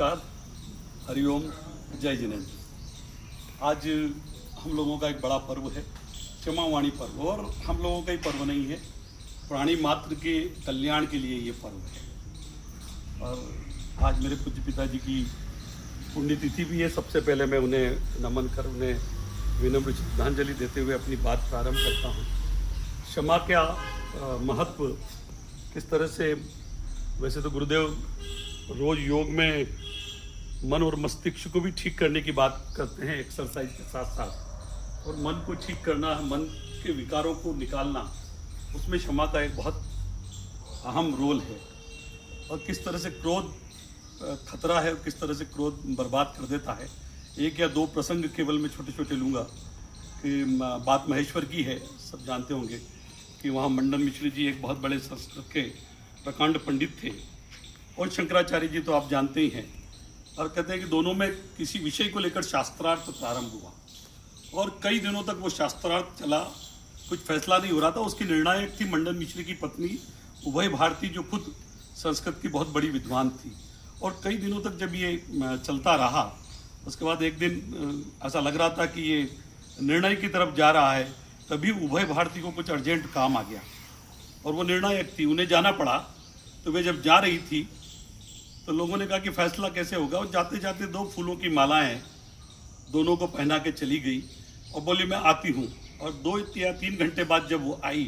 नमस्कार, हरिओम, जय जिनेन्द्र। आज हम लोगों का एक बड़ा पर्व है, क्षमावाणी पर्व। और हम लोगों का ही पर्व नहीं है, प्राणी मात्र के कल्याण के लिए ये पर्व है। और आज मेरे पूज्य पिताजी की पुण्यतिथि भी है। सबसे पहले मैं उन्हें नमन कर उन्हें विनम्र श्रद्धांजलि देते हुए अपनी बात प्रारंभ करता हूँ। क्षमा का महत्व किस तरह से, वैसे तो गुरुदेव रोज योग में मन और मस्तिष्क को भी ठीक करने की बात करते हैं एक्सरसाइज के साथ साथ, और मन को ठीक करना, मन के विकारों को निकालना, उसमें क्षमा का एक बहुत अहम रोल है। और किस तरह से क्रोध खतरा है और किस तरह से क्रोध बर्बाद कर देता है। एक या दो प्रसंग केवल मैं छोटे छोटे लूँगा कि बात महेश्वर की है। सब जानते होंगे कि वहाँ मंडन मिश्र जी एक बहुत बड़े संस्कृत के प्रकांड पंडित थे, और शंकराचार्य जी तो आप जानते ही हैं। और कहते हैं कि दोनों में किसी विषय को लेकर शास्त्रार्थ प्रारंभ हुआ, और कई दिनों तक वो शास्त्रार्थ चला, कुछ फैसला नहीं हो रहा था। उसकी निर्णायक थी मंडन मिश्र की पत्नी उभय भारती, जो खुद संस्कृत की बहुत बड़ी विद्वान थी। और कई दिनों तक जब ये चलता रहा, उसके बाद एक दिन ऐसा लग रहा था कि ये निर्णय की तरफ जा रहा है, तभी उभय भारती को कुछ अर्जेंट काम आ गया, और वो निर्णायक थी, उन्हें जाना पड़ा। तो वे जब जा रही थी तो लोगों ने कहा कि फैसला कैसे होगा। और जाते जाते दो फूलों की मालाएं दोनों को पहना के चली गई और बोली मैं आती हूँ। और 2 या 3 घंटे बाद जब वो आई,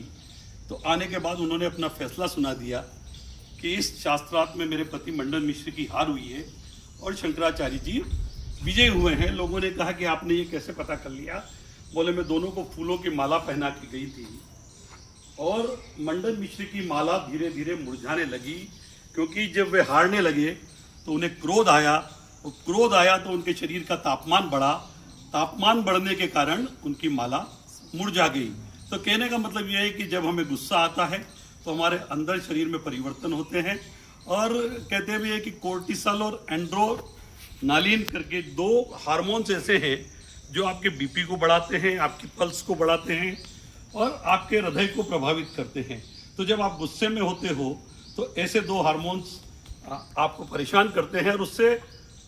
तो आने के बाद उन्होंने अपना फैसला सुना दिया कि इस शास्त्रार्थ में मेरे पति मंडन मिश्र की हार हुई है और शंकराचार्य जी विजय हुए हैं। लोगों ने कहा कि आपने ये कैसे पता कर लिया? बोले मैं दोनों को फूलों की माला पहना के गई थी, और मंडन मिश्र की माला धीरे धीरे मुरझाने लगी, क्योंकि जब वे हारने लगे तो उन्हें क्रोध आया, और क्रोध आया तो उनके शरीर का तापमान बढ़ा। तापमान बढ़ने के कारण उनकी माला मुरझा गई। तो कहने का मतलब यह है कि जब हमें गुस्सा आता है तो हमारे अंदर शरीर में परिवर्तन होते हैं। और कहते भी है कि कोर्टिसोल और एंड्रोनालिन करके 2 हार्मोन्स ऐसे हैं जो आपके बीपी को बढ़ाते हैं, आपकी पल्स को बढ़ाते हैं और आपके हृदय को प्रभावित करते हैं। तो जब आप गुस्से में होते हो तो ऐसे 2 हार्मोन्स आपको परेशान करते हैं, और उससे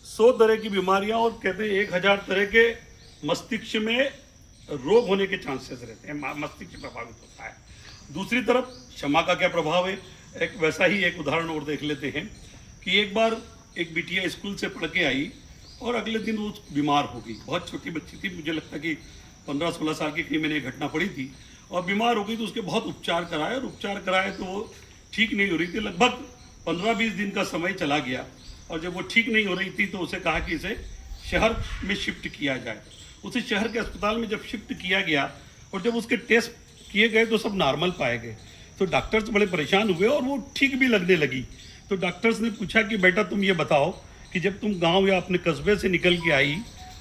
100 तरह की बीमारियां और कहते हैं 1000 तरह के मस्तिष्क में रोग होने के चांसेस रहते हैं, मस्तिष्क प्रभावित होता है। दूसरी तरफ क्षमा का क्या प्रभाव है, एक वैसा ही एक उदाहरण और देख लेते हैं कि एक बार एक बिटिया स्कूल से पढ़ के आई और अगले दिन वो बीमार हो गई। बहुत छोटी बच्ची थी, मुझे लगता कि 15-16 साल की कहीं मैंने ये घटना पढ़ी थी। और बीमार हो गई तो उसके बहुत उपचार कराए, और उपचार कराए तो वो ठीक नहीं हो रही थी। लगभग 15-20 दिन का समय चला गया, और जब वो ठीक नहीं हो रही थी तो उसे कहा कि इसे शहर में शिफ्ट किया जाए। उसे शहर के अस्पताल में जब शिफ्ट किया गया और जब उसके टेस्ट किए गए तो सब नॉर्मल पाए गए। तो डॉक्टर्स बड़े परेशान हुए और वो ठीक भी लगने लगी। तो डॉक्टर्स ने पूछा कि बेटा तुम ये बताओ कि जब तुम गाँव या अपने कस्बे से निकल के आई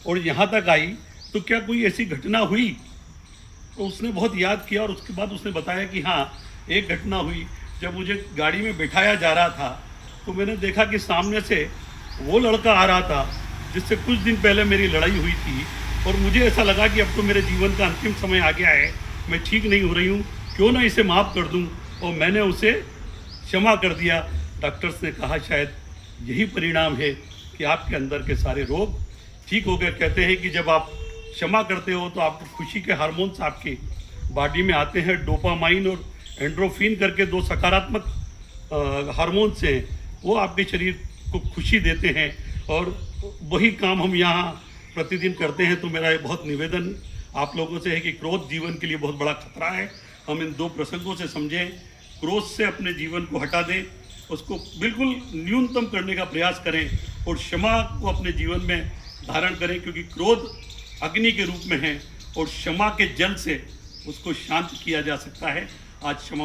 और यहाँ तक आई तो क्या कोई ऐसी घटना हुई? तो उसने बहुत याद किया, और उसके बाद उसने बताया कि हाँ, एक घटना हुई। जब मुझे गाड़ी में बिठाया जा रहा था तो मैंने देखा कि सामने से वो लड़का आ रहा था जिससे कुछ दिन पहले मेरी लड़ाई हुई थी, और मुझे ऐसा लगा कि अब तो मेरे जीवन का अंतिम समय आ गया है, मैं ठीक नहीं हो रही हूँ, क्यों ना इसे माफ़ कर दूँ। और मैंने उसे क्षमा कर दिया। डॉक्टर्स ने कहा शायद यही परिणाम है कि आपके अंदर के सारे रोग ठीक हो गए। कहते हैं कि जब आप क्षमा करते हो तो आपको खुशी के हार्मोन्स आपके बॉडी में आते हैं, डोपामाइन और एंड्रोफिन करके 2 सकारात्मक हार्मोन्स हैं, वो आपके शरीर को खुशी देते हैं। और वही काम हम यहाँ प्रतिदिन करते हैं। तो मेरा ये बहुत निवेदन आप लोगों से है कि क्रोध जीवन के लिए बहुत बड़ा खतरा है। हम इन 2 प्रसंगों से समझें, क्रोध से अपने जीवन को हटा दें, उसको बिल्कुल न्यूनतम करने का प्रयास करें, और क्षमा को अपने जीवन में धारण करें, क्योंकि क्रोध अग्नि के रूप में है और क्षमा के जल से उसको शांत किया जा सकता है। आज क्षमा